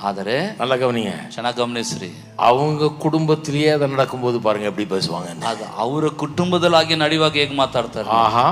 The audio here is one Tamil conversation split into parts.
ಆದರೆ நல்ல கவனிங்க, ಚೆನ್ನಾಗಿ ಗಮನಿಸ್ರಿ, அவங்க குடும்பத்திலேயே அதை நடக்கும்போது பாருங்க எப்படி பேசுவாங்க. ಅದು ಅವರ ಕುಟುಂಬದಲ್ಲಿ ಹಾಗೆ ನಡೆಯುವಾಗ ಹೇಗೆ ಮಾತಾಡ್ತಾರೆ. ஆஹா,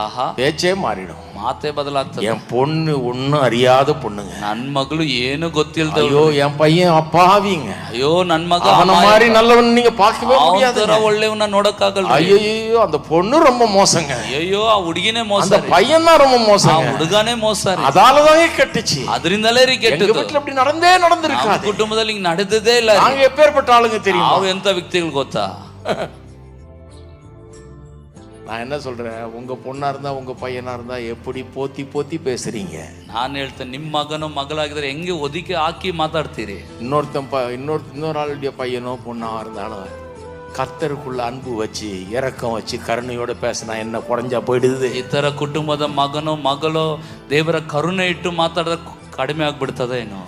ಆಹಾ, பேச்சே மாறிடும். ಮಾತೇ ಬದಲಾಗ್ತದೆ. என் பொண்ணு ஒன்னும் அறியாத பொண்ணுங்க, ನನ್ ಮಗಳು ಏನು ಗೊತ್ತಿಲ್ದ, ஐயோ என் பையன் அப்பாவிங்க, ಅಯ್ಯೋ ನನ್ ಮಗ அவன மாதிரி நல்லவன் நீங்க பார்க்கவே முடியாது. ಒಳ್ಳೆಯವನ್ನ ನೋಡಕ್ಕಾಗಲ್ಲ. ஐயோ அந்த பொண்ணு ரொம்ப மோசங்க, ಅಯ್ಯೋ ಆ ಹುಡುಗಿನೇ ಮೋಸ, அந்த பையன் தான் ரொம்ப மோசங்க, ಹುಡುಗನೇ ಮೋಸ. அதாலதான் கெட்டுச்சு. ಅದರಿಂದಲೇ ರೀ ಕೆಟ್ಟದ್ದು. வீட்டுல இப்படி நடந்திருக்காது. ಕುಟುಂಬದಲ್ಲಿ ಹಿಂಗ್ ನಡೆದದೇ ಇಲ್ಲ. நாங்க எப்பேற்பட்ட ஆளுங்க தெரியும். ಅವು ಎಂತ ವ್ಯಕ್ತಿಗಳು ಗೊತ್ತಾ? நான் என்ன சொல்றேன், உங்க பொண்ணா இருந்தா உங்க பையனா இருந்தா எப்படி போத்தி போத்தி பேசுறீங்க. ನಾನು ಹೇಳ್ತೇನೆ, ನಿಮ್ ಮಗನೋ ಮಗಳಾಗಿದ್ರೆ ಹೆಂಗೆ ಒದಿಕೆ ಹಾಕಿ ಮಾತಾಡ್ತೀರಿ. இன்னொரு ஆளுடைய பையனோ பொண்ணா இருந்தாலும் கர்த்தருக்குள்ள அன்பு வச்சு இரக்கம் வச்சு கருணையோட பேசினா என்ன குறைஞ்சா போயிடுது. ಈ ತರ ಕುಟುಂಬದ ಮಗನೋ ಮಗಳೋ ದೇವರ ಕರುಣೆ ಇಟ್ಟು ಮಾತಾಡಿದ್ರೆ ಕಡಿಮೆ ಆಗ್ಬಿಡ್ತದೇನೋ,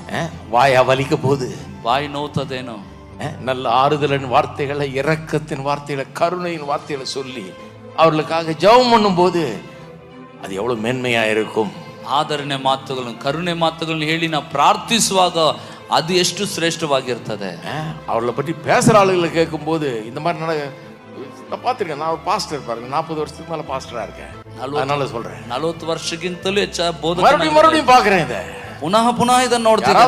வாயா வலிக்க போகுது, ಬಾಯಿ ನೋವ್ತದೇನೋ. நல்ல ஆறுதலின் வார்த்தைகளை, இரக்கத்தின் வார்த்தைகளை, கருணையின் வார்த்தைகளை சொல்லி அவர்களுக்காக ஜெபம் பண்ணும் போது அது எவ்வளவு மேன்மையா இருக்கும். ಆದರಣೆ ಮಾತುಗಳನ್ನು, ಕರುಣೆ ಮಾತುಗಳನ್ನು ಹೇಳಿ ನಾವು ಪ್ರಾರ್ಥಿಸುವಾಗ ಅದು ಎಷ್ಟು ಶ್ರೇಷ್ಠವಾಗಿರ್ತದೆ. அவர்களை பற்றி பேசுற ஆளுகளை கேட்கும் போது இந்த மாதிரி நான் பார்த்துருக்கேன். நான் ஒரு பாஸ்டர், பாருங்க 40 வருஷத்துக்கு மேல பாஸ்டரா இருக்கேன், அதனால சொல்றேன். 40 ವರ್ಷಕ್ಕಿಂತಲೂ ಹೆಚ್ಚ மறுபடியும் பாக்குறேன் இதை, ಪುನಃ ಇದನ್ನ ನೋಡ್ತೀನಿ.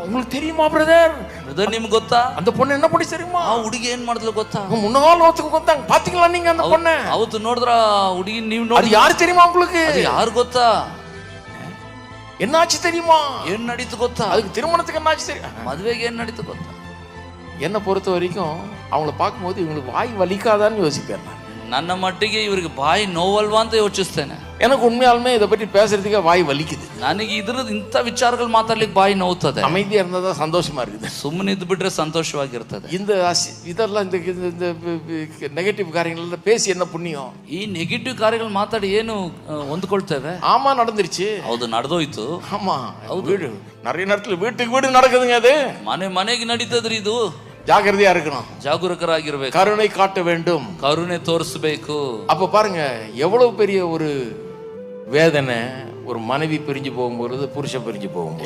உங்களுக்கு தெரியுமா பிரதர், ನಿಮ್ಗೆ ಗೊತ್ತಾ அந்த பொண்ணு என்ன பண்ணி தெரியுமா? ಆ ಹುಡುಗಿ ಏನ್ ಮಾಡಿದ್ಲು ಗೊತ್ತಾ? முன்னாள் ஒருத்தங்க ಗೊತ್ತಾங்க, பாத்தீங்களா நீங்க அந்த பொண்ணு? ಅವತ್ತು ನೋಡಿದ್ರ ಹುಡುಗಿ ನೀವು ನೋಡಿ. அது யாரு தெரியுமா உங்களுக்கு? ಯಾರು ಗೊತ್ತಾ? என்னாச்சு தெரியுமா? ಏನ್ ನಡೀತು ಗೊತ್ತಾ? அதுக்கு திருமணத்துக்கு என்னாச்சு தெரியும்? ಮದುವೆಗೆ ಏನ್ ನಡೀತು ಗೊತ್ತಾ? என்னை பொறுத்த வரைக்கும் அவங்கள பார்க்கும்போது இவங்களுக்கு வாய் வலிக்காதான்னு யோசிப்பேன் நான். ನನ್ನ ಮಟ್ಟಿಗೆ ಇವರಿಗೆ ಬಾಯಿ ನೋವಲ್ವಾ ಅಂತ ಯೋಚಿಸ್ತೇನೆ. எனக்கு உண்மையாலுமே இதை பற்றி பேசுறதுக்கு வாய் வலிக்குது. ನನಗೆ ಇದ್ರದ್ದು ಇಂಥ ವಿಚಾರಗಳು ಮಾತಾಡ್ಲಿಕ್ಕೆ ಬಾಯಿ ನೋವುತ್ತದೆ. அமைதியா இருந்தா சந்தோஷமா இருக்குது, ಸುಮ್ಮನೆ ಇದ್ದು ಬಿಟ್ರೆ ಸಂತೋಷವಾಗಿರ್ತದೆ. இதெல்லாம் இந்த நெகட்டிவ் காரியங்கள் பேசி என்ன புண்ணியம்? ಈ ನೆಗೆಟಿವ್ ಕಾರ್ಯಗಳು ಮಾತಾಡಿ ಏನು ಹೊಂದ್ಕೊಳ್ತೇವೆ? ஆமா நடந்துருச்சு, ಹೌದು ನಡೆದೋಯ್ತು. ஆமா வீடு நிறைய நேரத்துல வீட்டுக்கு வீடு நடக்குதுங்க, அது ಮನೆಗೆ ನಡೀತದ್ರಿ. ಇದು ஜாக்கிரதையா இருக்கணும், ಜಾಗರೂಕರಾಗಿರ್ಬೇಕು, கருணை காட்ட வேண்டும், ಕರುಣೆ ತೋರಿಸಬೇಕು. அப்ப பாருங்க எவ்வளவு பெரிய ஒரு வேதனை ஒரு மனைவி பிரிஞ்சு போகும்போது, புருஷன் பிரிஞ்சு போகும்போது.